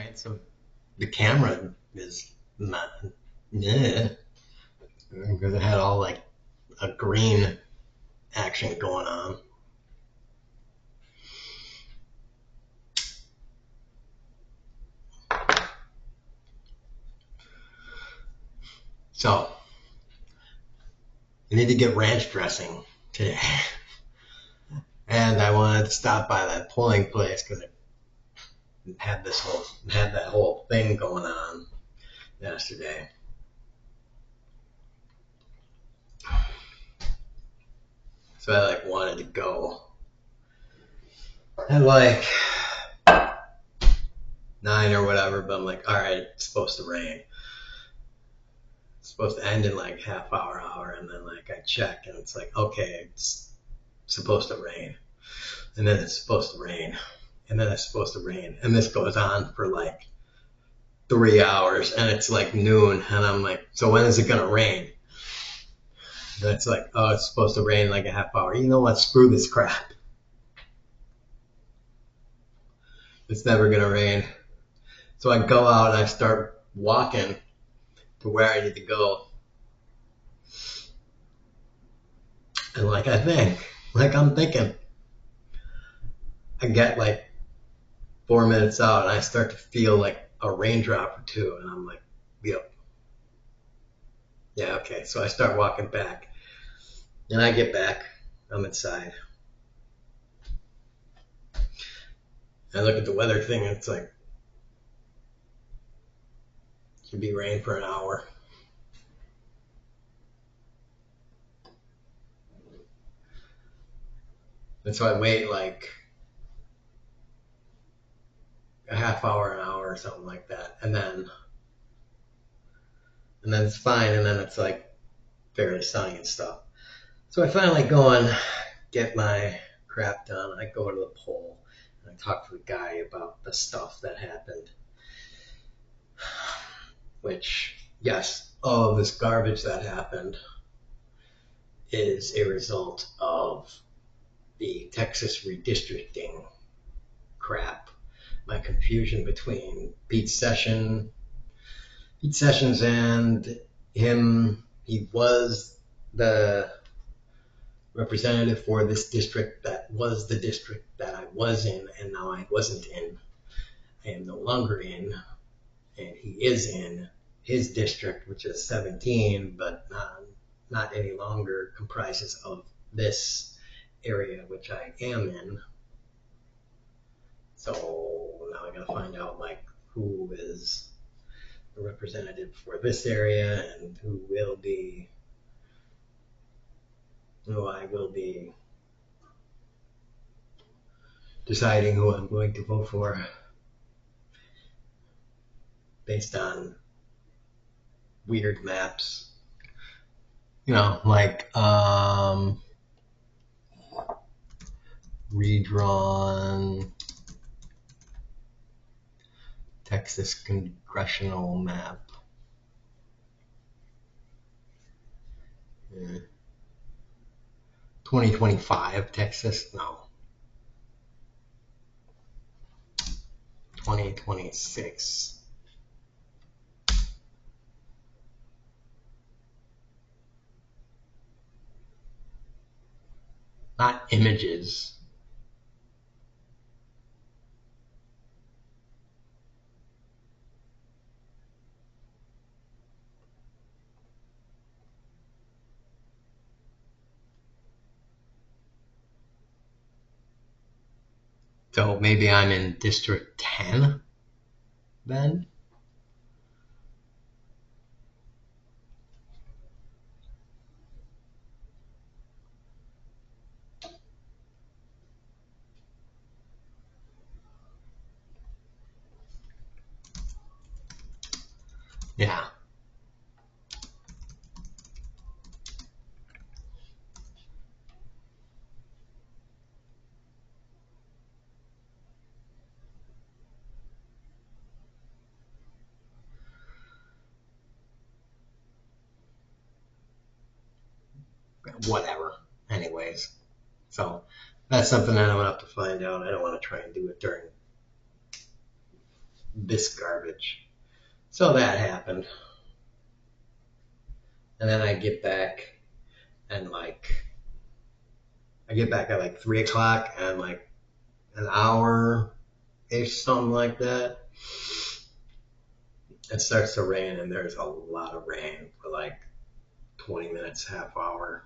Right, so the camera is not, yeah, because it had all like a green action going on. So I need to get ranch dressing today, and I wanted to stop by that polling place because it had that whole thing going on yesterday. So I like wanted to go at like 9 or whatever, but I'm like, all right, it's supposed to rain. It's supposed to end in like half hour, and then like I check and it's like, okay, it's supposed to rain, and then it's supposed to rain, and then it's supposed to rain, and this goes on for like 3 hours, and it's like noon, and I'm like, so when is it gonna rain? And it's like, oh, it's supposed to rain in like a half hour. You know what? Screw this crap. It's never gonna rain. So I go out and I start walking to where I need to go. And like I'm thinking, I get like 4 minutes out and I start to feel like a raindrop or two, and I'm like, yep. Yeah, okay. So I start walking back. And I get back. I'm inside. I look at the weather thing and it's like, it could be rain for an hour. And so I wait like a half hour, an hour, or something like that. And then it's fine. And then it's like fairly sunny and stuff. So I finally go and get my crap done. I go to the poll and I talk to the guy about the stuff that happened. Which, yes, all of this garbage that happened is a result of the Texas redistricting crap. My confusion between Pete Sessions and him. He was the representative for this district that was the district that I was in, and now I wasn't in. I am no longer in, and he is in his district, which is 17, but not any longer comprises of this area, which I am in. So now I gotta find out like who is the representative for this area and who I will be deciding who I'm going to vote for based on weird maps. You know, like redrawn Texas congressional map. Yeah. 2025 Texas? No. 2026. Not images. So maybe I'm in District 10 then? Yeah. Whatever. Anyways. So that's something that I'm going to have to find out. I don't want to try and do it during this garbage. So that happened. And then I get back and I get back at like 3 o'clock and like an hour ish, something like that. It starts to rain and there's a lot of rain for like 20 minutes, half hour.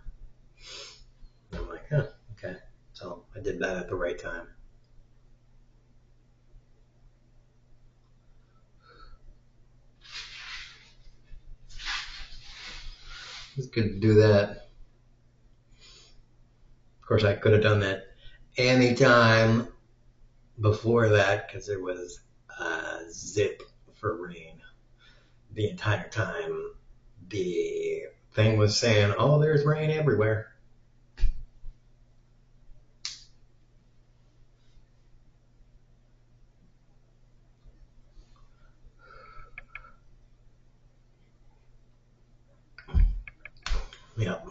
And I'm like, huh, okay. So I did that at the right time. It's good to do that. Of course, I could have done that anytime before that because there was a zip for rain the entire time. The thing was saying, oh, there's rain everywhere. Yep,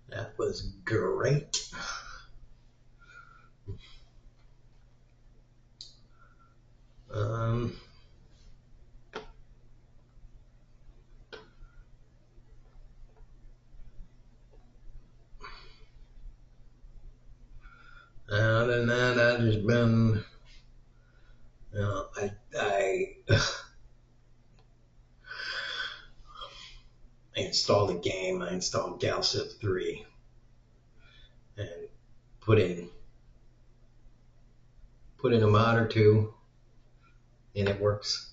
that was great. Um, Other than that, I've just been, I installed a game. I installed Galciv 3 and put in put in a mod or two, and it works.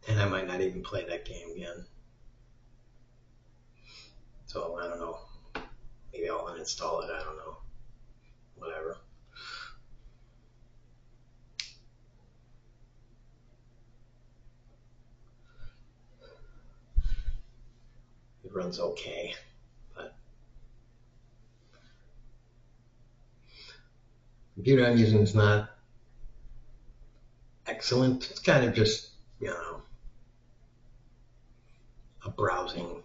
And I might not even play that game again. So I don't know. Maybe I'll uninstall it. I don't know. Whatever. It runs okay, but the computer I'm using is not excellent. It's kind of just, a browsing,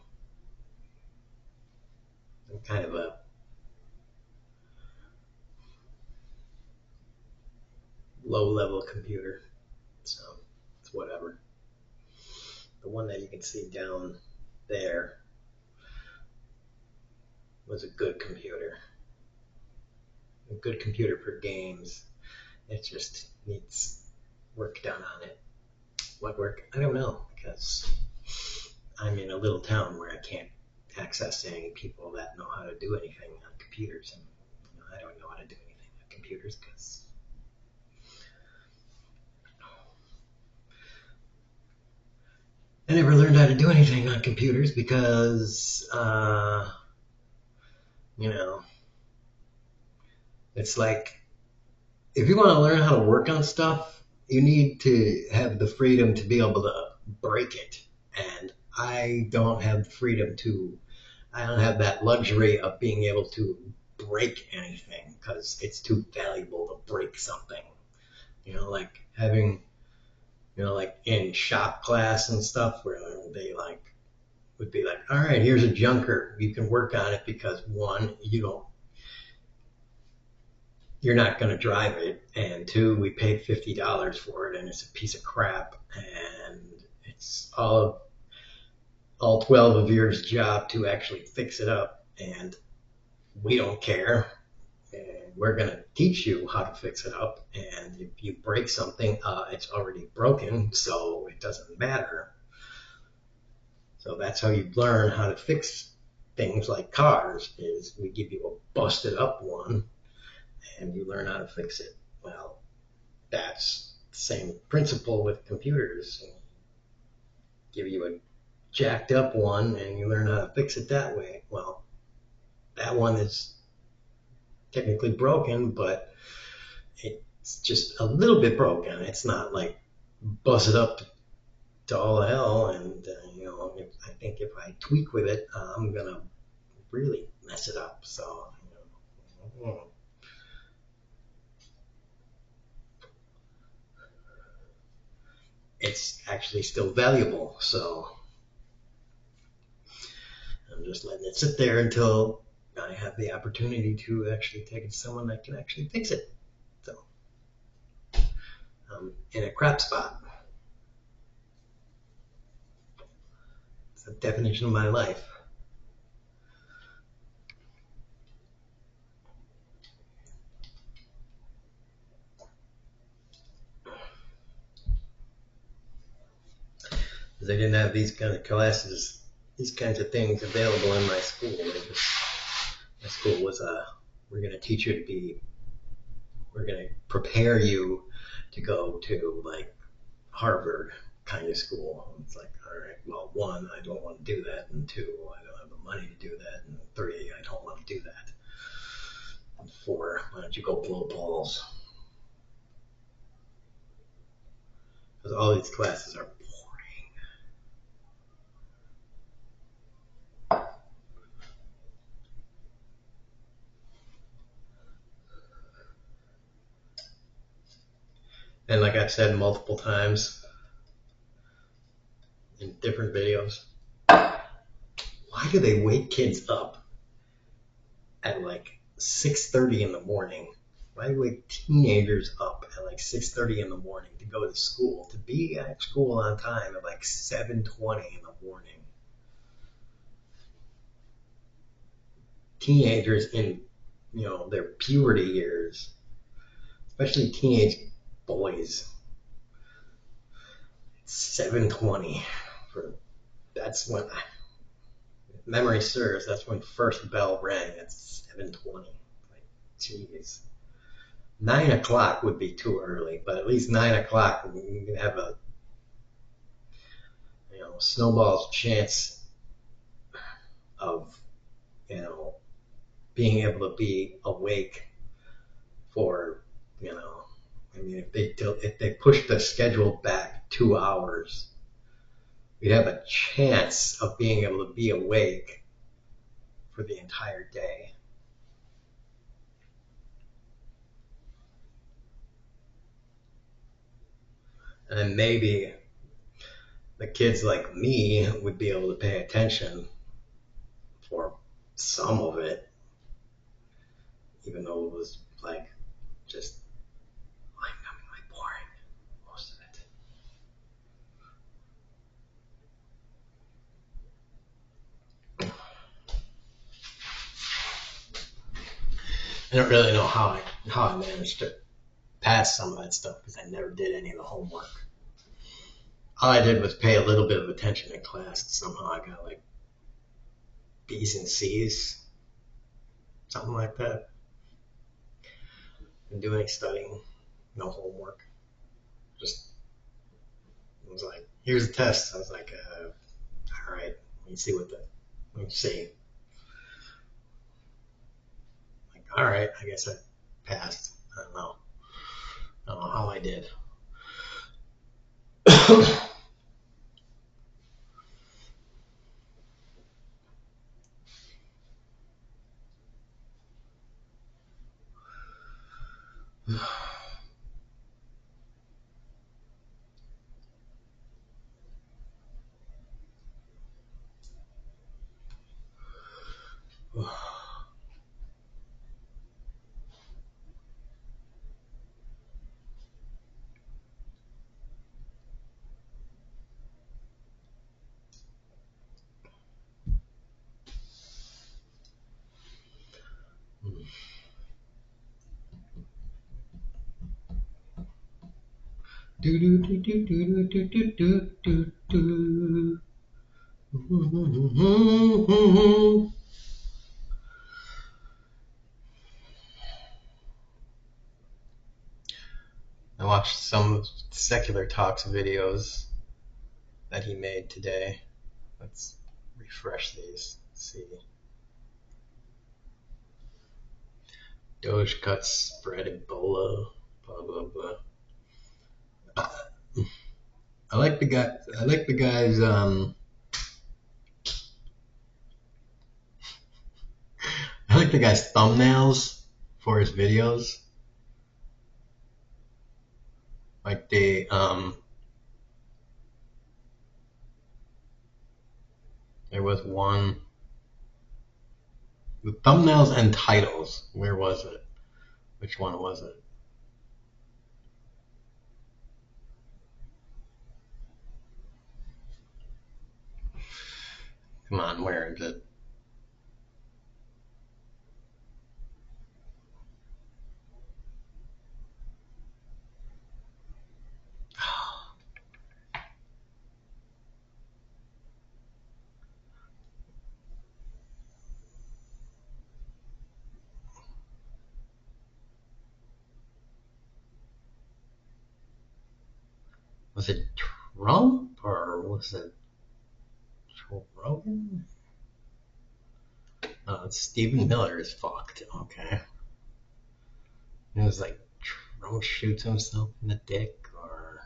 kind of a low-level computer. So it's whatever. The one that you can see down there was a good computer. A good computer for games. It just needs work done on it. What work? I don't know, because I'm in a little town where I can't access any people that know how to do anything on computers. And I don't know how to do anything on computers because I never learned how to do anything on computers because, it's like if you want to learn how to work on stuff, you need to have the freedom to be able to break it. And I don't have the freedom to, I don't have that luxury of being able to break anything because it's too valuable to break something. Like having, like in shop class and stuff where they would be like, all right, here's a junker. You can work on it because one, you're not going to drive it, and two, we paid $50 for it, and it's a piece of crap, and it's all 12 of yours job to actually fix it up, and we don't care. And we're going to teach you how to fix it up, and if you break something, it's already broken, so it doesn't matter. So that's how you learn how to fix things like cars, is we give you a busted up one, and you learn how to fix it. Well, that's the same principle with computers. Give you a jacked up one and you learn how to fix it that way. Well, that one is technically broken, but it's just a little bit broken. It's not like busted up to all hell. And, I think if I tweak with it, I'm going to really mess it up. So, it's actually still valuable. So I'm just letting it sit there until I have the opportunity to actually take it to someone that can actually fix it. So in a crap spot. It's the definition of my life. Because I didn't have these kind of classes, these kinds of things available in my school. My school was we're going to teach you to be, we're going to prepare you to go to like Harvard kind of school. It's like, all right, well, one, I don't want to do that, and two, I don't have the money to do that, and three, I don't want to do that, and four, why don't you go blow balls? Because all these classes are boring. And like I've said multiple times in different videos, why do they wake kids up at like 6:30 in the morning? Why do we wake teenagers up at like 6:30 in the morning to go to school, to be at school on time at like 7:20 in the morning? Teenagers in, their puberty years, especially teenage boys. 7:20 for that's when memory serves. That's when first bell rang at 7:20. Like, jeez. 9 o'clock would be too early, but at least 9 o'clock you can have a snowball's chance of being able to be awake for I mean, if they push the schedule back 2 hours, we'd have a chance of being able to be awake for the entire day. And then maybe the kids like me would be able to pay attention for some of it, even though it was like just mind-numbingly boring, most of it. I don't really know how I managed to pass some of that stuff because I never did any of the homework. All I did was pay a little bit of attention in class, and somehow I got like B's and C's, something like that. Didn't do any studying, no homework. Just it was like, here's a test. I was like, all right, let me see. Like, all right, I guess I passed. I don't know how I did. Do do do do do do do do do do. I watched some Secular Talks videos that he made today. Let's refresh these. Let's see. Doge cuts spread Ebola. Blah blah blah. I like the guy. I like the guy's. I like the guy's thumbnails for his videos. Like there was one. The thumbnails and titles. Where was it? Which one was it? Come on, where is it? Was it Trump or was it Rogan? Oh, it's Stephen Miller is fucked. Okay. It was like Trump shoots himself in the dick or.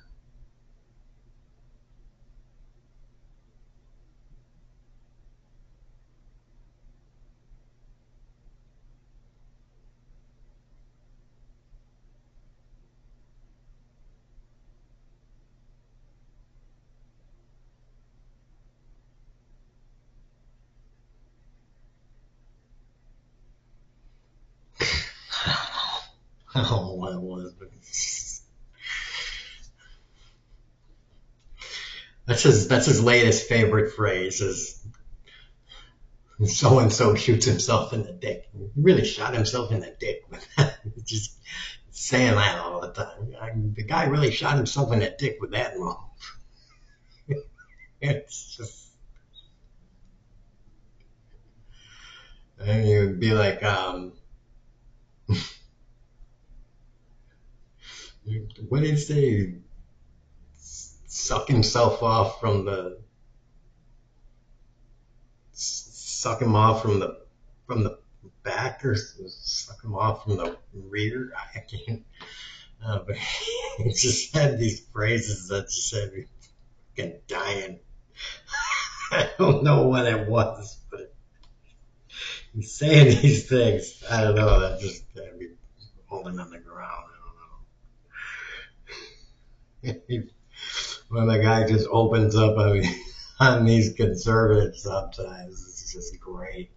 I don't know what it was, but that's his latest favorite phrase is so and so shoots himself in the dick. He really shot himself in the dick with that. Just saying that all the time. The guy really shot himself in the dick with that move. It's just, and you'd be like, what did he say? Suck himself off from the, suck him off from the back or suck him off from the rear. I can't. But he just had these phrases that just had me fucking dying. I don't know what it was, but he's saying these things. I don't know. That just had me holding on the ground. I don't know. When the guy just opens up on these conservatives sometimes, it's just great.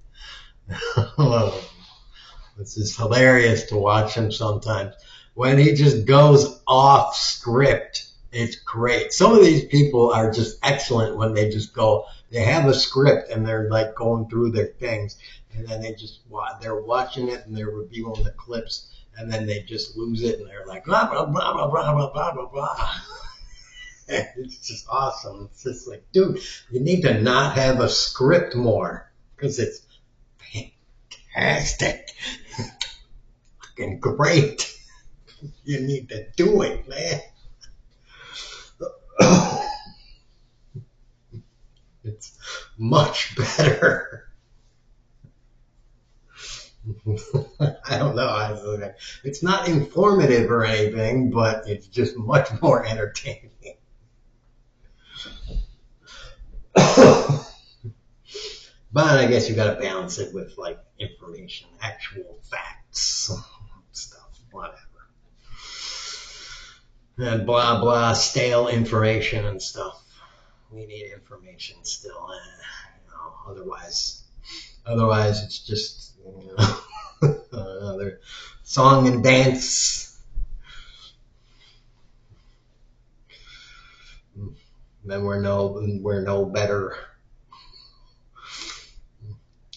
It's just hilarious to watch him sometimes. When he just goes off script, it's great. Some of these people are just excellent when they just go, they have a script and they're like going through their things and then they're watching it and they're reviewing the clips and then they just lose it and they're like, blah, blah, blah, blah, blah, blah, blah, blah, blah. It's just awesome. It's just like, dude, you need to not have a script more because it's fantastic. Fucking great. You need to do it, man. It's much better. I don't know. It's not informative or anything, but it's just much more entertaining. But I guess you got to balance it with like information, actual facts, stuff, whatever. And blah blah, stale information and stuff. We need information still, otherwise it's just another song and dance. Then we're no better.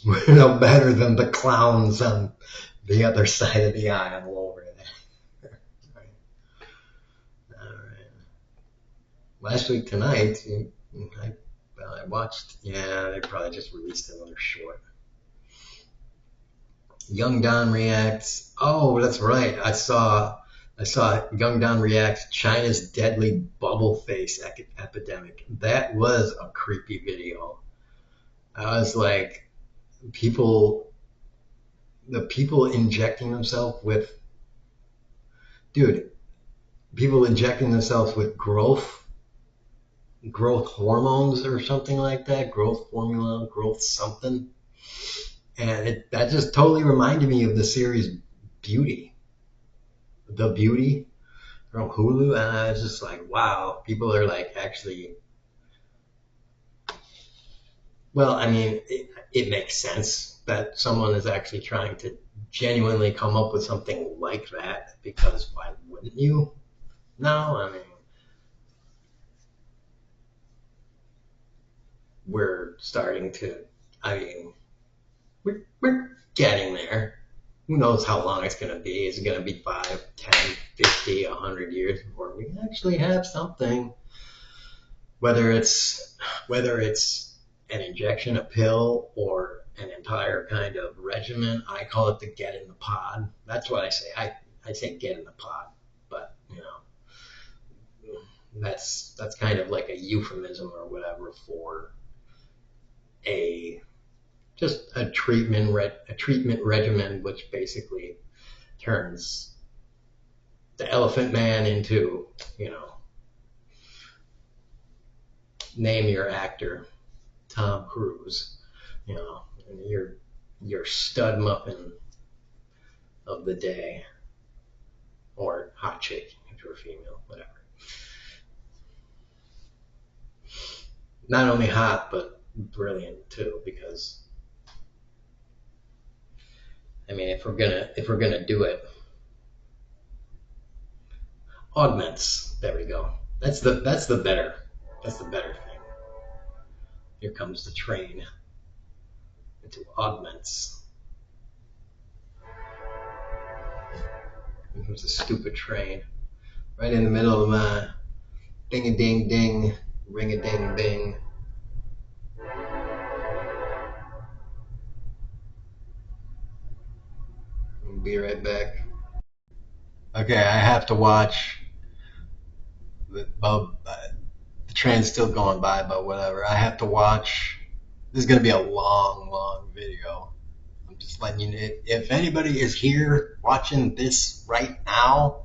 We're no better than the clowns on the other side of the aisle over there. All right. Last week tonight, I watched. Yeah, they probably just released another short. Young Don reacts. Oh, that's right. I saw Young Don reacts China's deadly bubble face epidemic. That was a creepy video. I was like, the people injecting themselves with, dude, people injecting themselves with growth hormones or something like that, growth formula, growth something. And that just totally reminded me of the series Beauty. The Beauty from Hulu. And I was just like, wow, people are like actually, well, I mean, it makes sense that someone is actually trying to genuinely come up with something like that because why wouldn't you? No, I mean, we're starting to, I mean, we're getting there. Who knows how long it's going to be? Is it going to be 5, 10, 50, 100 years before we actually have something? Whether it's an injection, a pill, or an entire kind of regimen, I call it the get in the pod. That's what I say. I say get in the pod, but that's kind of like a euphemism or whatever for a just a treatment regimen, which basically turns the Elephant Man into, name your actor, Tom Cruise, and your stud muffin of the day, or hot chick if you're a female, whatever. Not only hot, but brilliant too, because I mean, if we're gonna do it, augments. There we go. That's the better thing. Here comes the train into augments. Here comes the stupid train right in the middle of my ding a ding ding, ring a ding ding. I'll be right back. Okay, I have to watch the train's still going by, but whatever. I have to watch. This is going to be a long video. I'm just letting you know. If anybody is here watching this right now,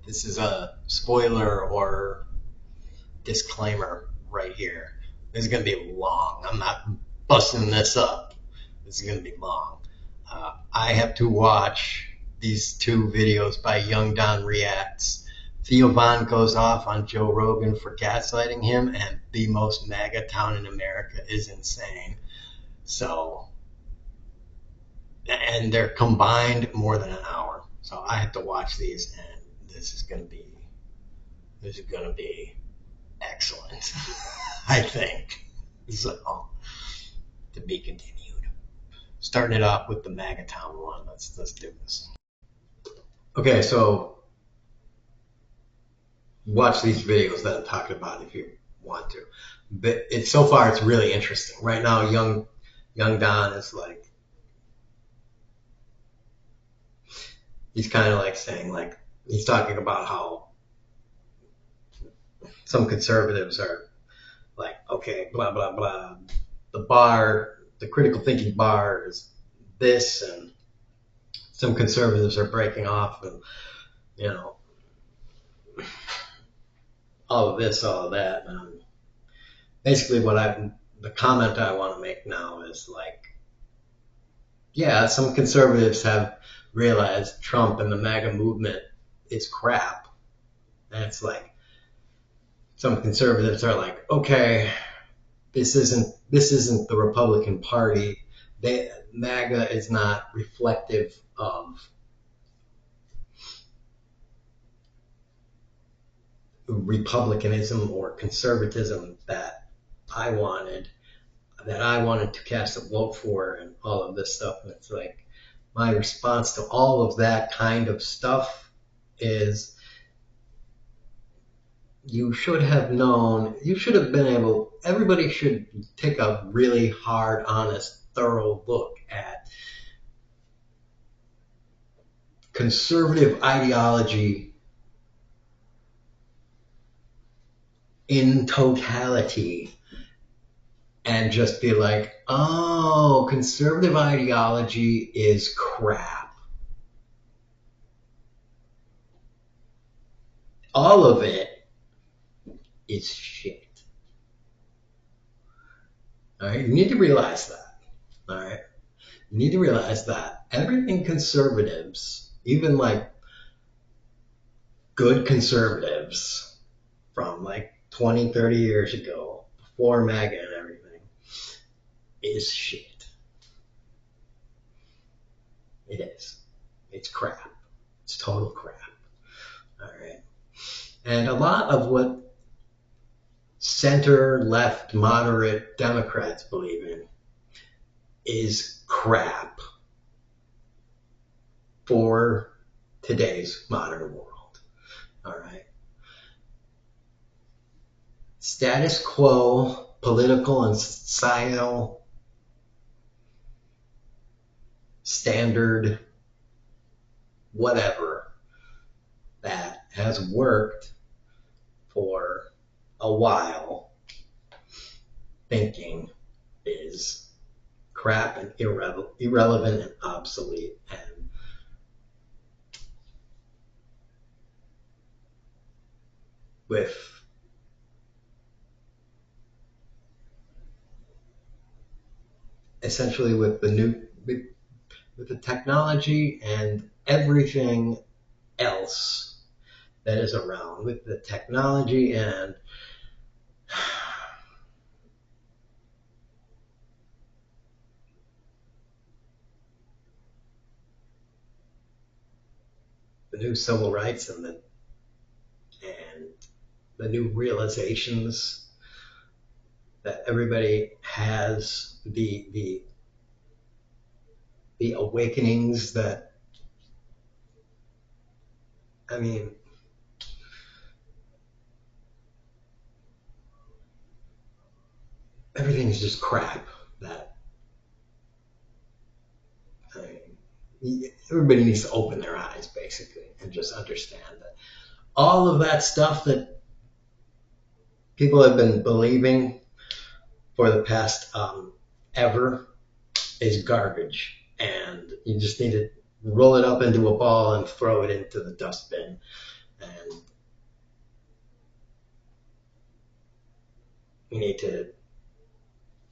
this is a spoiler or disclaimer right here. This is going to be long. I'm not busting this up. This is going to be long. I have to watch these 2 videos by Young Don Reacts. Theo Vonn goes off on Joe Rogan for gaslighting him, and the most Maga town in America is insane. So, and they're combined more than an hour. So I have to watch these, and this is going to be excellent. I think. So, to be continued. Starting it off with the Maga town one. Let's do this. Okay, so watch these videos that I'm talking about if you want to. But so far it's really interesting. Right now, young Don is like, he's kind of like saying, like, he's talking about how some conservatives are like, okay, blah blah blah. The critical thinking bar is this, and some conservatives are breaking off, and all of this, all of that. Basically, the comment I want to make now is like, yeah, some conservatives have realized Trump and the MAGA movement is crap, and it's like some conservatives are like, okay, this isn't the Republican Party. MAGA is not reflective of republicanism or conservatism that I wanted to cast a vote for, and all of this stuff. And it's like, my response to all of that kind of stuff is, you should have known, everybody should take a really hard, honest, thorough look at conservative ideology in totality and just be like, oh, conservative ideology is crap. All of it is shit. All right, you need to realize that. All right, you need to realize that everything conservatives, even like good conservatives from like 20, 30 years ago, before MAGA and everything, is shit. It is. It's crap. It's total crap. All right. And a lot of what center, left, moderate Democrats believe in is crap for today's modern world. All right. Status quo, political and societal standard, whatever, that has worked for a while, thinking is crap and irrelevant and obsolete. And with essentially with the technology and everything else that is around, with the technology and the new civil rights and the new realizations that everybody has, the awakenings that, I mean, everything's just crap. That, I mean, everybody needs to open their eyes, basically, and just understand that all of that stuff that people have been believing for the past ever is garbage, and you just need to roll it up into a ball and throw it into the dustbin. And we need to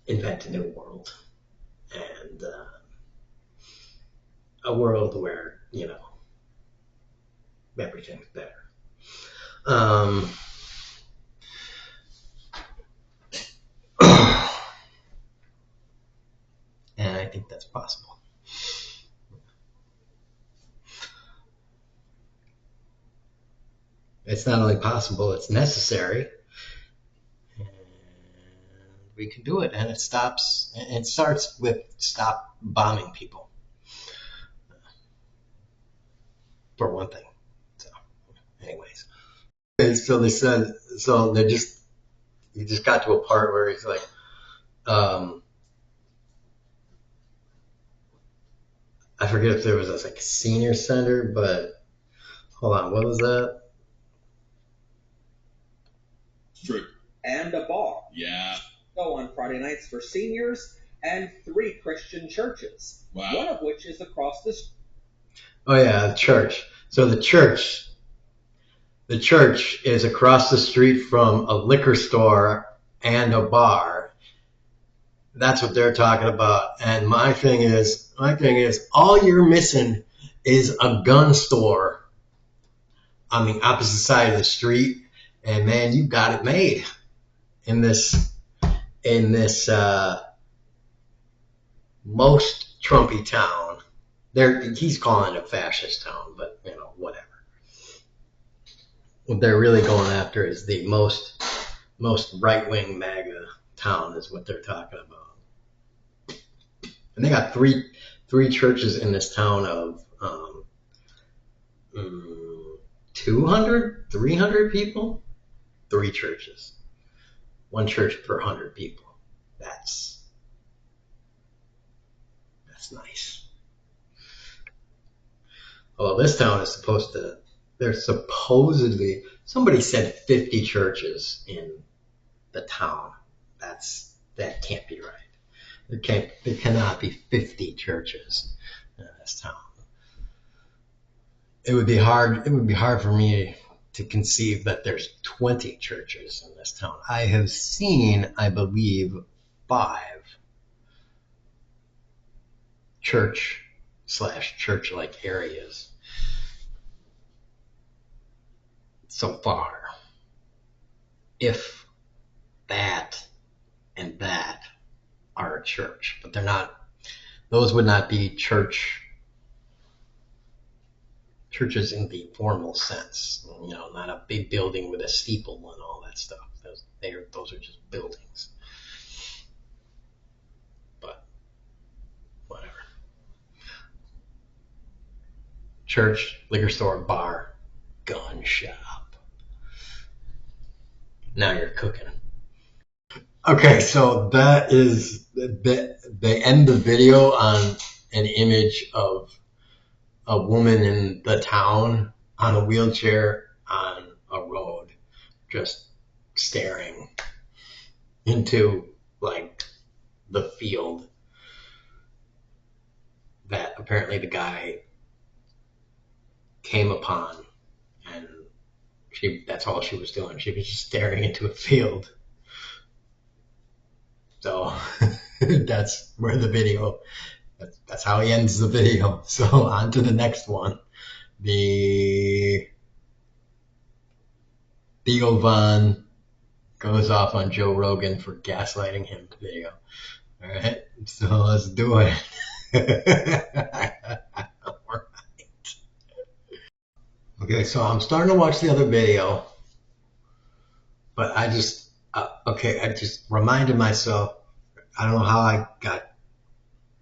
invent a new world, and a world where, you know, everything's better. And I think that's possible. It's not only possible, it's necessary. And we can do it. And it starts with stop bombing people, for one thing. So, anyways. And so they said, he just got to a part where he's like, I forget if there was like a senior center, but hold on, what was that? True. And a bar. Yeah. Go on Friday nights for seniors, and 3 Christian churches. Wow. One of which is across the street. Oh yeah, the church. So the church is across the street from a liquor store and a bar. That's what they're talking about. And my thing is, all you're missing is a gun store on the opposite side of the street. And man, you got it made in this most Trumpy town. He's calling it a fascist town, but you know, whatever. What they're really going after is the most right-wing MAGA town is what they're talking about. And they got three churches in this town of 200, 300 people. 3 churches. 1 church per 100 people. That's nice. Well, this town is there's supposedly, somebody said 50 churches in the town. That can't be right. There cannot be 50 churches in this town. It would be hard for me to conceive that there's 20 churches in this town. I have seen, I believe, 5 church/church-like areas so far. If that and that are a church, but they're not. Those would not be churches in the formal sense. You know, not a big building with a steeple and all that stuff. Those are just buildings. But whatever. Church, liquor store, bar, gun shop. Now you're cooking. Okay, so they end the video on an image of a woman in the town on a wheelchair on a road, just staring into like the field that apparently the guy came upon, and that's all she was doing. She was just staring into a field. So that's where the video, that's how he ends the video. So on to the next one. The Theo Vonn goes off on Joe Rogan for gaslighting him video. All right, so let's do it. Okay, so I'm starting to watch the other video, but I just reminded myself. I don't know how I got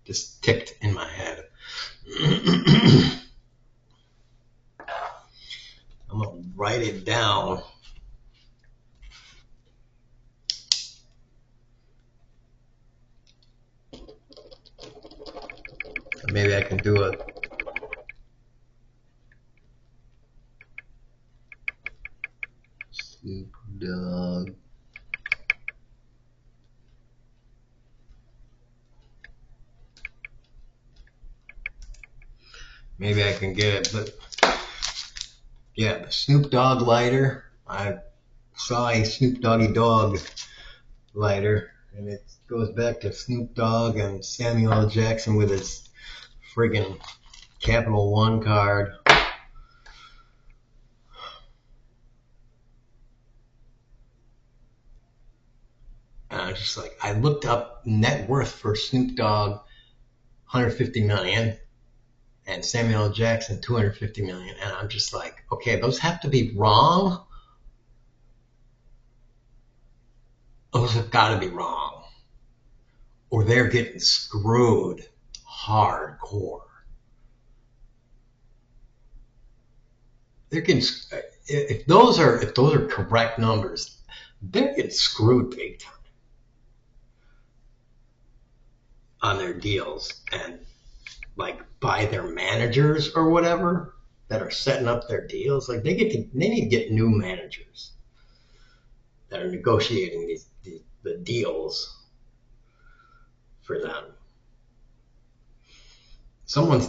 this ticked in my head. I'm gonna write it down. Maybe I can do it. Snoop Dogg. Maybe I can get it, but yeah, the Snoop Dogg lighter. I saw a Snoop Doggy Dogg lighter, and it goes back to Snoop Dogg and Samuel L. Jackson with his friggin' Capital One card. And I was just like, I looked up net worth for Snoop Dogg, 150 million, and Samuel L. Jackson, 250 million, and I'm just like, okay, those have to be wrong. Those have got to be wrong, or they're getting screwed hardcore. They're getting, if those are correct numbers, they're getting screwed big time on their deals, and like by their managers or whatever that are setting up their deals. Like they need to get new managers that are negotiating the deals for them. Someone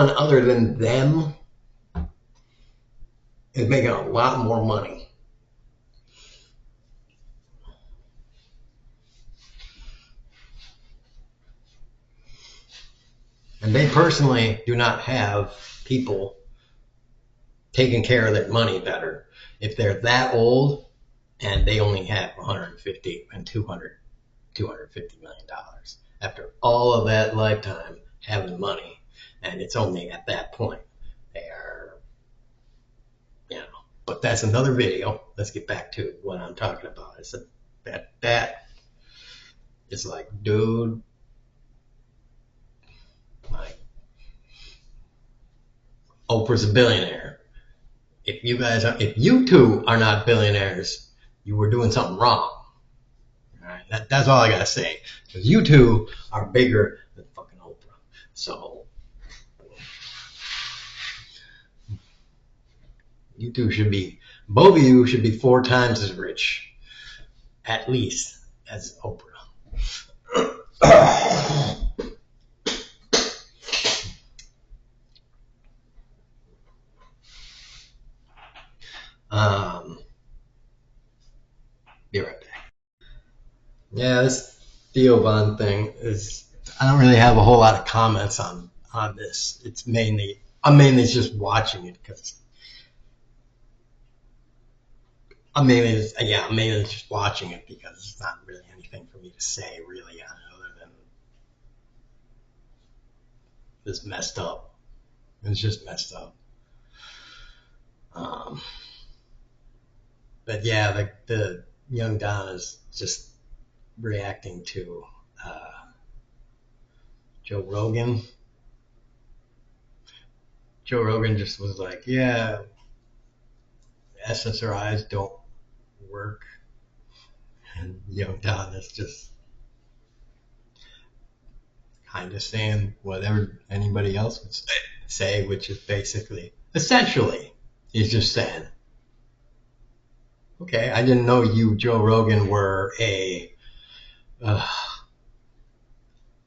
other than them is making a lot more money. And they personally do not have people taking care of their money better. If they're that old and they only have 150 and 250 million dollars after all of that lifetime having money, and it's only at that point they are, but that's another video. Let's get back to what I'm talking about. It's that is like, dude, like, Oprah's a billionaire. If you two are not billionaires, you were doing something wrong. All right? That's all I gotta say. Because you two are bigger than fucking Oprah. So both of you should be 4 times as rich, at least, as Oprah. Be right back. Yeah, this Theo Vonn thing is, I don't really have a whole lot of comments on this. I'm mainly just watching it because I'm mainly just watching it because it's not really anything for me to say really on it other than it's messed up. It's just messed up. But yeah, the young Don is just reacting to Joe Rogan. Joe Rogan just was like, yeah, SSRIs don't work. And young Don is just kind of saying whatever anybody else would say, which is basically, essentially, he's just saying, okay, I didn't know you, Joe Rogan, were a uh,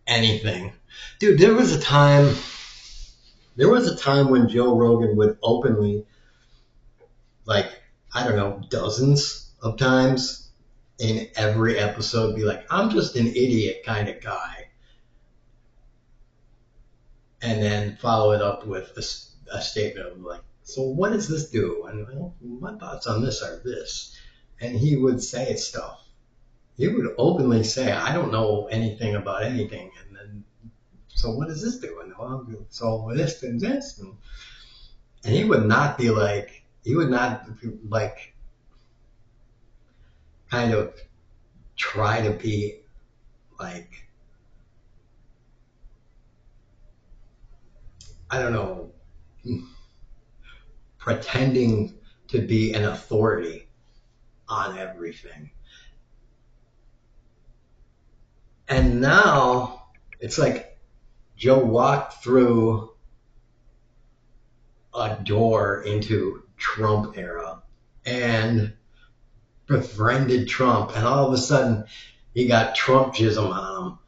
anything. Dude, there was a time when Joe Rogan would openly, like, I don't know, dozens of times in every episode be like, I'm just an idiot kind of guy. And then follow it up with a statement of like, so what does this do? And well, my thoughts on this are this. And he would say stuff. He would openly say, I don't know anything about anything. And then, so what does this do? And well, so this and this. And he would not be like, kind of try to be like, I don't know, pretending to be an authority on everything. And now it's like Joe walked through a door into Trump era and befriended Trump, and all of a sudden he got Trump jism on him.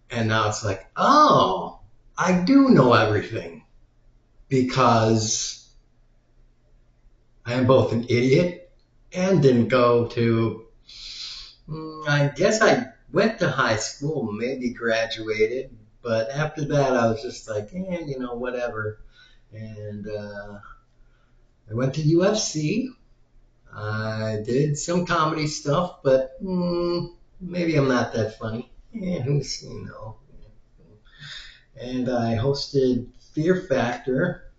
And now it's like, oh, I do know everything because I am both an idiot and didn't go to, I guess I went to high school, maybe graduated, but after that I was just like, whatever. And I went to UFC. I did some comedy stuff, but maybe I'm not that funny. Who's. And I hosted Fear Factor,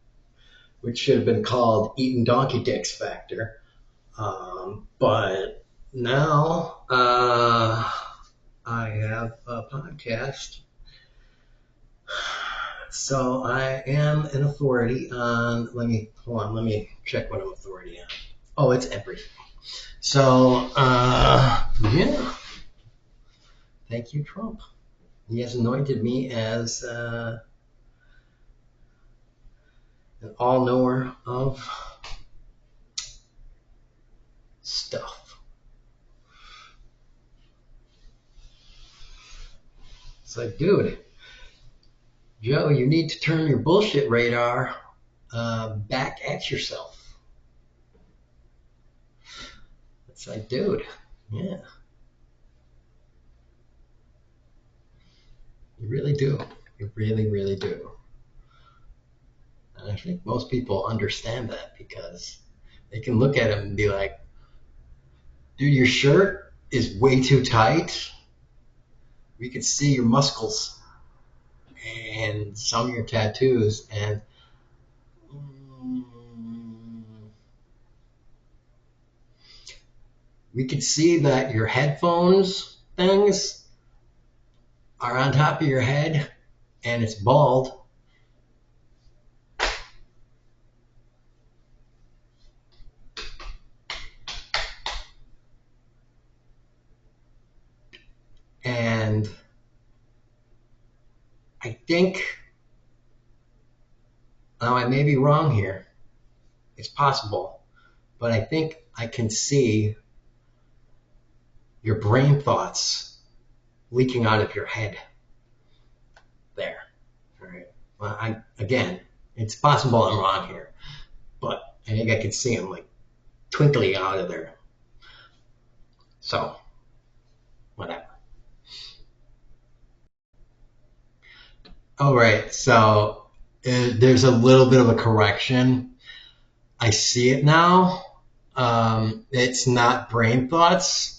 which should have been called Eating Donkey Dicks Factor. But now I have a podcast. So I am an authority on, let me check what I'm authority on. Oh, it's everything. So, yeah. Thank you, Trump. He has anointed me as an all-knower of stuff. It's like, dude, Joe, you need to turn your bullshit radar back at yourself. It's like, dude, yeah. You really do. You really, really do. And I think most people understand that because they can look at him and be like, dude, your shirt is way too tight. We can see your muscles and some of your tattoos, and we could see that your headphones things are on top of your head and it's bald. And I think, now I may be wrong here, it's possible, but I think I can see your brain thoughts leaking out of your head there. All right. Well, again, it's possible I'm wrong here, but I think I can see them like twinkling out of there. So, whatever. All right. So there's a little bit of a correction. I see it now. It's not brain thoughts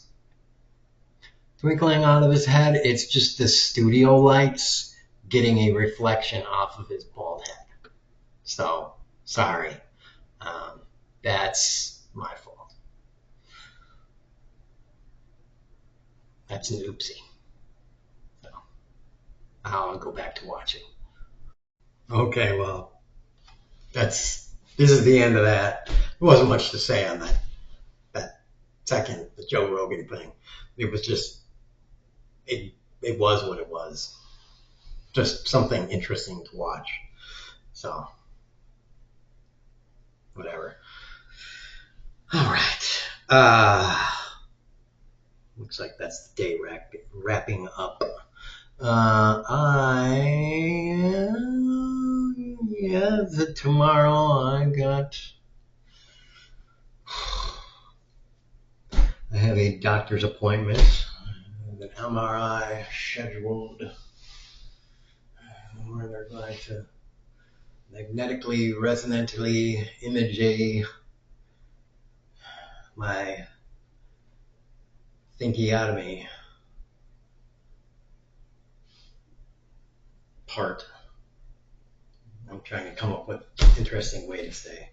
twinkling out of his head. It's just the studio lights getting a reflection off of his bald head. So, sorry. That's my fault. That's an oopsie. So I'll go back to watching. Okay, well, this is the end of that. There wasn't much to say on that second, the Joe Rogan thing. It was just it was what it was. Just something interesting to watch. So whatever. All right. Looks like that's the day wrapping up. Tomorrow I have a doctor's appointment, an MRI scheduled, where they're going to magnetically, resonantly image my thinkotomy part. I'm trying to come up with an interesting way to say.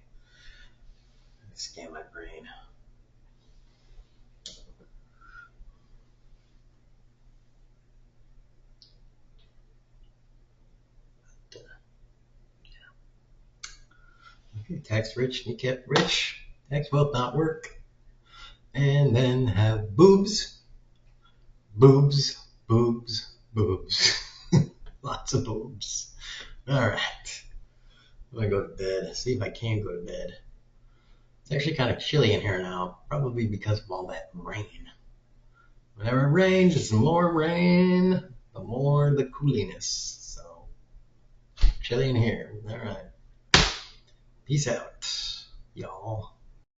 Scan my brain. Okay, tax rich, kneecap rich, tax wealth not work, and then have boobs, boobs, boobs, boobs. Lots of boobs. All right. I'm gonna go to bed. See if I can go to bed. It's actually kind of chilly in here now, probably because of all that rain. Whenever it rains, it's more rain, the more the cooliness. So, chilly in here. All right. Peace out, y'all.